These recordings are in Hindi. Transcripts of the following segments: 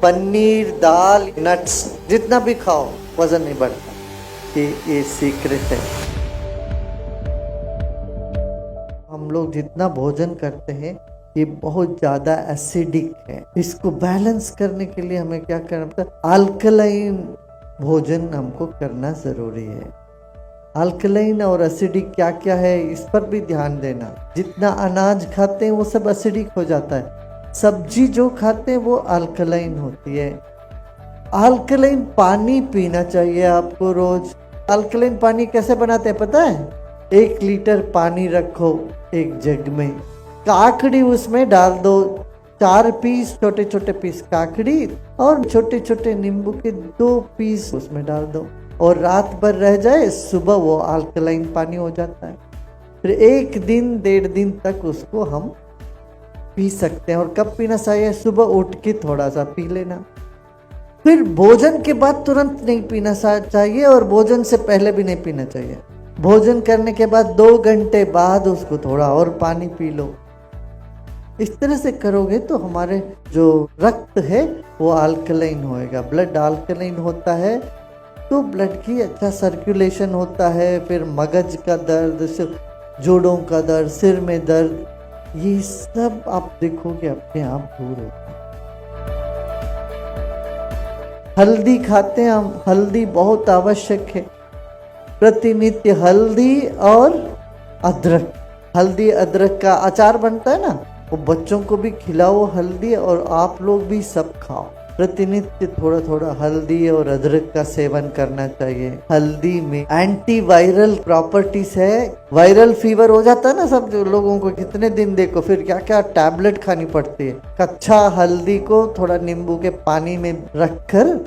पनीर, दाल, नट्स जितना भी खाओ वजन नहीं बढ़ता। ये सीक्रेट है। हम लोग जितना भोजन करते हैं ये बहुत ज्यादा एसिडिक है। इसको बैलेंस करने के लिए हमें क्या करना पड़ता है? अल्कलाइन भोजन हमको करना जरूरी है। अल्कलाइन और एसिडिक क्या क्या है इस पर भी ध्यान देना। जितना अनाज खाते हैं वो सब एसिडिक हो जाता है। सब्जी जो खाते हैं वो अल्कलाइन होती है। अल्कलाइन पानी पीना चाहिए आपको रोज। अल्कलाइन पानी कैसे बनाते हैं पता है? 1 लीटर पानी रखो एक जग में, काकड़ी उसमें डाल दो, 4 पीस छोटे छोटे पीस काकड़ी और छोटे छोटे नींबू के 2 पीस उसमें डाल दो और रात भर रह जाए, सुबह वो अल्कलाइन पानी हो जाता है। फिर 1 दिन 1.5 दिन तक उसको हम पी सकते हैं। और कब पीना चाहिए? सुबह उठ के थोड़ा सा पी लेना। फिर भोजन के बाद तुरंत नहीं पीना चाहिए और भोजन से पहले भी नहीं पीना चाहिए। भोजन करने के बाद 2 घंटे बाद उसको थोड़ा और पानी पी लो। इस तरह से करोगे तो हमारे जो रक्त है वो अल्कलाइन होएगा। ब्लड अल्कलाइन होता है तो ब्लड की अच्छा सर्कुलेशन होता है। फिर मगज का दर्द, जोड़ों का दर्द, सिर में दर्द, ये सब आप देखोगे अपने आप दूर होता है। हल्दी खाते हैं हम, हल्दी बहुत आवश्यक है। प्रतिनित्य हल्दी और अदरक, हल्दी अदरक का अचार बनता है ना, वो बच्चों को भी खिलाओ हल्दी, और आप लोग भी सब खाओ। प्रतिनित्य थोड़ा थोड़ा हल्दी और अदरक का सेवन करना चाहिए। हल्दी में एंटीवायरल प्रॉपर्टीज है। वायरल फीवर हो जाता है ना सब लोगों को, कितने दिन देखो फिर क्या क्या टैबलेट खानी पड़ती है। कच्चा हल्दी को थोड़ा नींबू के पानी में रखकर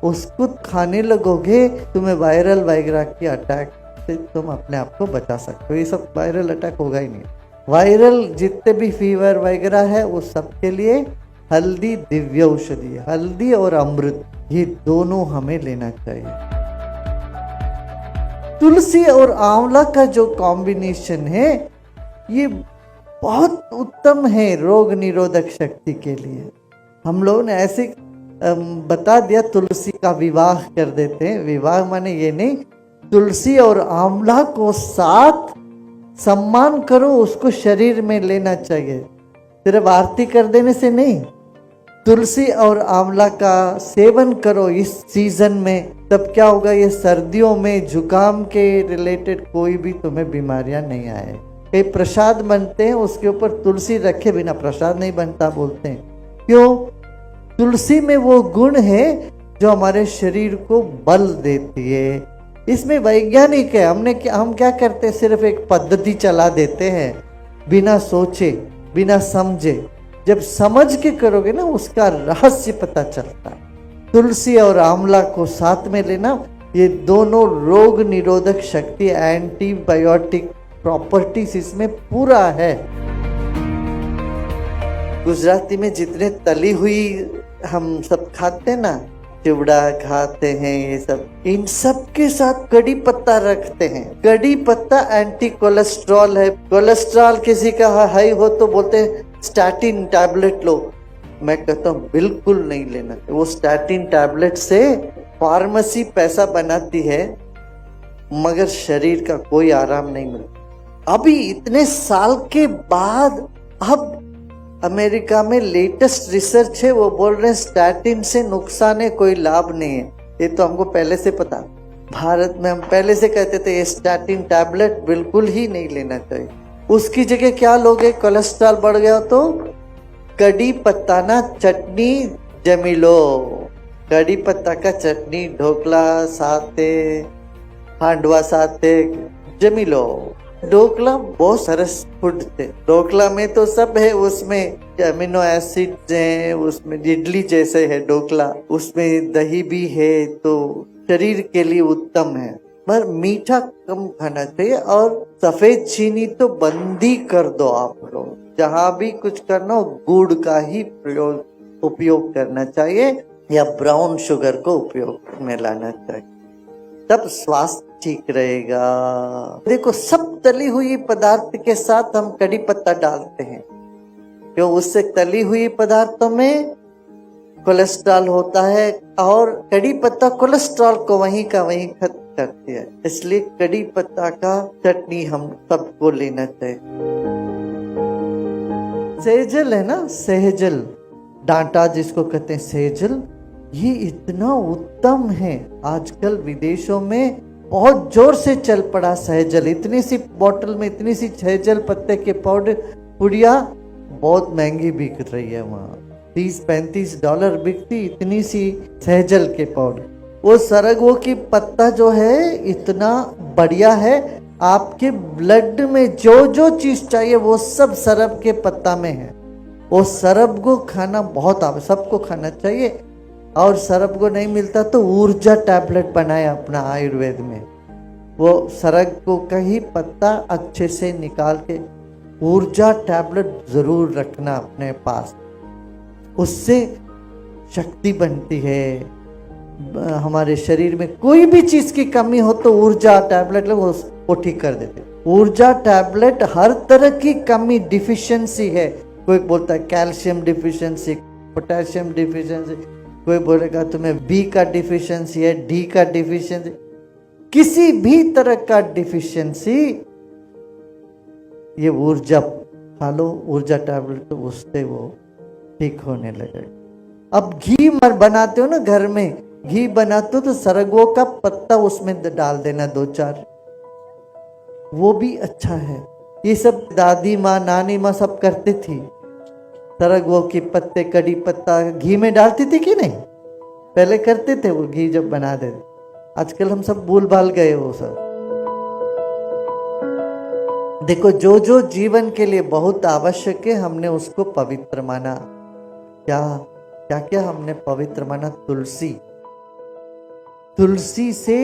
उसको खाने लगोगे, तुम्हें वायरल वगैरह की अटैक से तुम अपने आप को बचा सकते हो। ये सब वायरल अटैक होगा ही नहीं। वायरल जितने भी फीवर वगैरह है उस सब के लिए हल्दी दिव्य औषधि है। हल्दी और अमृत ये दोनों हमें लेना चाहिए। तुलसी और आंवला का जो कॉम्बिनेशन है ये बहुत उत्तम है रोग निरोधक शक्ति के लिए। हम लोग ने ऐसे बता दिया तुलसी का विवाह कर देते हैं। विवाह माने ये नहीं, तुलसी और आंवला को साथ सम्मान करो, उसको शरीर में लेना चाहिए। सिर्फ आरती कर देने से नहीं, तुलसी और आंवला का सेवन करो इस सीजन में। तब क्या होगा, ये सर्दियों में जुकाम के रिलेटेड कोई भी तुम्हें बीमारियां नहीं आए। कई प्रसाद बनते हैं उसके ऊपर तुलसी रखे बिना प्रसाद नहीं बनता बोलते हैं। क्यों? तुलसी में वो गुण है जो हमारे शरीर को बल देती है। इसमें वैज्ञानिक है। हम क्या करते हैं, सिर्फ एक पद्धति चला देते हैं बिना सोचे बिना समझे। जब समझ के करोगे ना उसका रहस्य पता चलता है। तुलसी और आंवला को साथ में लेना, ये दोनों रोग निरोधक शक्ति, एंटीबायोटिक प्रॉपर्टीज इसमें पूरा है। गुजराती में जितने तली हुई हम सब खाते हैं ना, चिवड़ा खाते हैं, ये सब, इन सब के साथ कड़ी पत्ता रखते हैं। कड़ी पत्ता एंटी कोलेस्ट्रॉल है। कोलेस्ट्रॉल किसी का हाई हो तो बोलते हैं स्टैटिन टैबलेट लो। मैं कहता हूँ बिल्कुल नहीं लेना। वो स्टैटिन टैबलेट से फार्मेसी पैसा बनाती है मगर शरीर का कोई आराम नहीं मिलता। अभी इतने साल के बाद अब अमेरिका में लेटेस्ट रिसर्च है, वो बोल रहे हैं स्टैटिन से नुकसान है, कोई लाभ नहीं है। ये तो हमको पहले से पता। भारत में हम पहले से कहते थे ये स्टैटिन टैबलेट बिल्कुल ही नहीं लेना चाहिए। उसकी जगह क्या लोगे, कोलेस्ट्रॉल बढ़ गया तो कड़ी पत्ता ना चटनी जमी लो। कड़ी पत्ता का चटनी, ढोकला साथे, हांडवा साथे जमी लो। ढोकला बहुत सरस फूड थे। ढोकला में तो सब है, उसमें अमीनो एसिड है, उसमें इडली जैसे है ढोकला, उसमें दही भी है, तो शरीर के लिए उत्तम है। पर मीठा कम खाना चाहिए और सफेद चीनी तो बंद ही कर दो। आप लोग जहाँ भी कुछ करना हो गुड़ का ही उपयोग करना चाहिए या ब्राउन शुगर को उपयोग में लाना चाहिए, तब स्वास्थ्य ठीक रहेगा। देखो सब तली हुई पदार्थ के साथ हम कड़ी पत्ता डालते हैं, क्यों? उससे तली हुई पदार्थों में कोलेस्ट्रॉल होता है और कड़ी पत्ता कोलेस्ट्रॉल को वहीं का वहीं खत्म करती है। इसलिए कड़ी पत्ता का चटनी हम सबको लेना चाहिए। सेजल है ना, सेजल, डांटा जिसको कहते हैं सेजल, ये इतना उत्तम है। आजकल विदेशों में बहुत जोर से चल पड़ा सहजल। इतनी सी बोतल में इतनी सी सहजल पत्ते के पाउडर पुड़िया बहुत महंगी बिक रही है वहाँ, $30-35 बिकती इतनी सी सहजल के पाउडर। वो सरगवो की पत्ता जो है इतना बढ़िया है, आपके ब्लड में जो जो चीज चाहिए वो सब सरब के पत्ता में है। वो सरब को खाना बहुत सबको खाना चाहिए। और सरब को नहीं मिलता तो ऊर्जा टैबलेट बनाए अपना आयुर्वेद में। वो सरग को का ही पत्ता अच्छे से निकाल के ऊर्जा टैबलेट जरूर रखना अपने पास, उससे शक्ति बनती है। हमारे शरीर में कोई भी चीज की कमी हो तो ऊर्जा टैबलेट लो, वो ठीक कर देते। ऊर्जा टैबलेट हर तरह की कमी डिफिशियंसी है, कोई बोलता है कैल्शियम डिफिशियंसी, पोटेशियम डिफिशियंसी, कोई बोलेगा तुम्हें बी का डिफिशियंसी है, डी का डिफिशियंसी, किसी भी तरह का डिफिशियंसी, ये ऊर्जा खा लो, ऊर्जा टैबलेट, तो उससे वो ठीक होने लगेगा। अब घी बनाते हो ना घर में, घी बनाते हो तो सरगवो का पत्ता उसमें डाल देना 2-4, वो भी अच्छा है। ये सब दादी माँ नानी माँ सब करती थी। सरगवो के पत्ते कड़ी पत्ता घी में डालती थी कि नहीं, पहले करते थे वो घी जब बना देते। आजकल हम सब भूल भाल गए वो सब। देखो जो जो जीवन के लिए बहुत आवश्यक है हमने उसको पवित्र माना। क्या क्या क्या हमने पवित्र माना? तुलसी, तुलसी से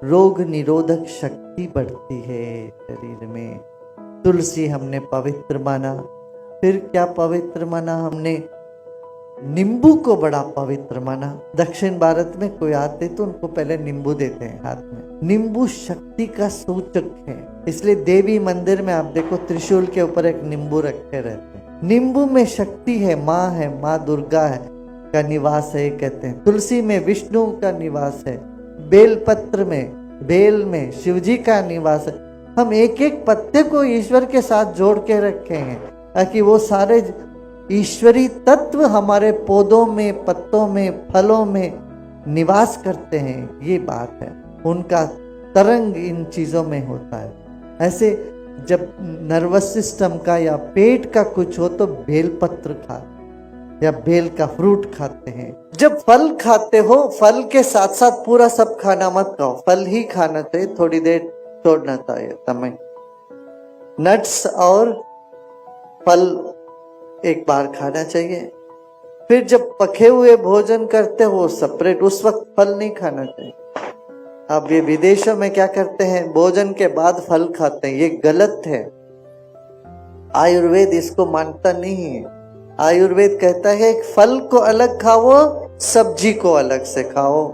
रोग निरोधक शक्ति बढ़ती है शरीर में। तुलसी हमने पवित्र माना। फिर क्या पवित्र माना हमने? नींबू को बड़ा पवित्र माना। दक्षिण भारत में कोई आते तो उनको पहले नींबू देते हैं हाथ में। नींबू शक्ति का सूचक है, इसलिए देवी मंदिर में आप देखो त्रिशूल के ऊपर एक नींबू रखे रहते हैं। नींबू में शक्ति है, माँ दुर्गा है का निवास है कहते हैं। तुलसी में विष्णु का निवास है। बेलपत्र में, बेल में शिवजी का निवास है। हम एक एक पत्ते को ईश्वर के साथ जोड़ के रखे हैं ताकि वो सारे ईश्वरी तत्व हमारे पौधों में, पत्तों में, फलों में निवास करते हैं। ये बात है, उनका तरंग इन चीजों में होता है। ऐसे जब नर्वस सिस्टम का या पेट का कुछ हो तो बेलपत्र खाते या बेल का फ्रूट खाते हैं। जब फल खाते हो, फल के साथ साथ पूरा सब खाना मत खाओ, फल ही खाना चाहिए, थोड़ी देर छोड़ना चाहिए समय। नट्स और फल एक बार खाना चाहिए। फिर जब पके हुए भोजन करते हो सेपरेट, उस वक्त फल नहीं खाना चाहिए। अब ये विदेशों में क्या करते हैं, भोजन के बाद फल खाते हैं, ये गलत है। आयुर्वेद इसको मानता नहीं है। आयुर्वेद कहता है फल को अलग खाओ, सब्जी को अलग से खाओ,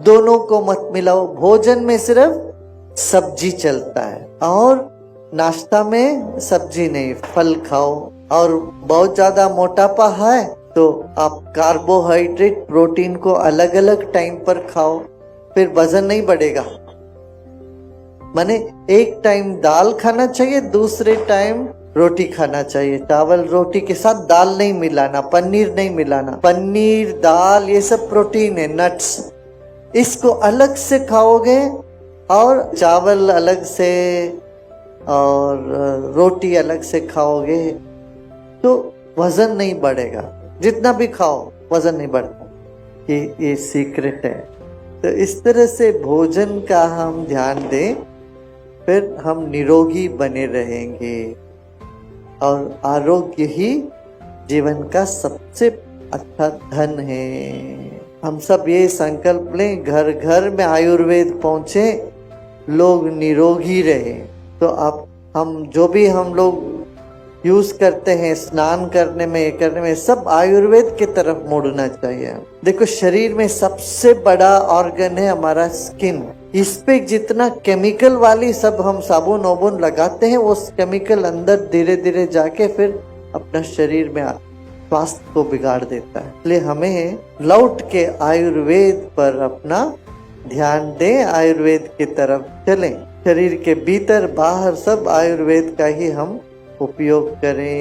दोनों को मत मिलाओ। भोजन में सिर्फ सब्जी चलता है और नाश्ता में सब्जी नहीं, फल खाओ। और बहुत ज्यादा मोटापा है तो आप कार्बोहाइड्रेट, प्रोटीन को अलग अलग टाइम पर खाओ, फिर वजन नहीं बढ़ेगा। माने एक टाइम दाल खाना चाहिए, दूसरे टाइम रोटी खाना चाहिए। चावल रोटी के साथ दाल नहीं मिलाना, पनीर नहीं मिलाना। पनीर, दाल ये सब प्रोटीन है, नट्स, इसको अलग से खाओगे और चावल अलग से और रोटी अलग से खाओगे तो वजन नहीं बढ़ेगा। जितना भी खाओ वजन नहीं बढ़ता। ये सीक्रेट है। तो इस तरह से भोजन का हम ध्यान दें, फिर हम निरोगी बने रहेंगे। और आरोग्य ही जीवन का सबसे अच्छा धन है। हम सब ये संकल्प लें, घर घर में आयुर्वेद पहुंचे, लोग निरोगी रहे। तो अब हम जो भी हम लोग यूज करते हैं स्नान करने में, ये करने में, सब आयुर्वेद की तरफ मुड़ना चाहिए। देखो शरीर में सबसे बड़ा ऑर्गन है हमारा स्किन। इस पे जितना केमिकल वाली सब हम साबुन वाबुन लगाते हैं, वो केमिकल अंदर धीरे धीरे जाके फिर अपना शरीर में स्वास्थ्य को बिगाड़ देता है। इसलिए हमें लौट के आयुर्वेद पर अपना ध्यान दें, आयुर्वेद की तरफ चलें। शरीर के भीतर बाहर सब आयुर्वेद का ही हम उपयोग करें।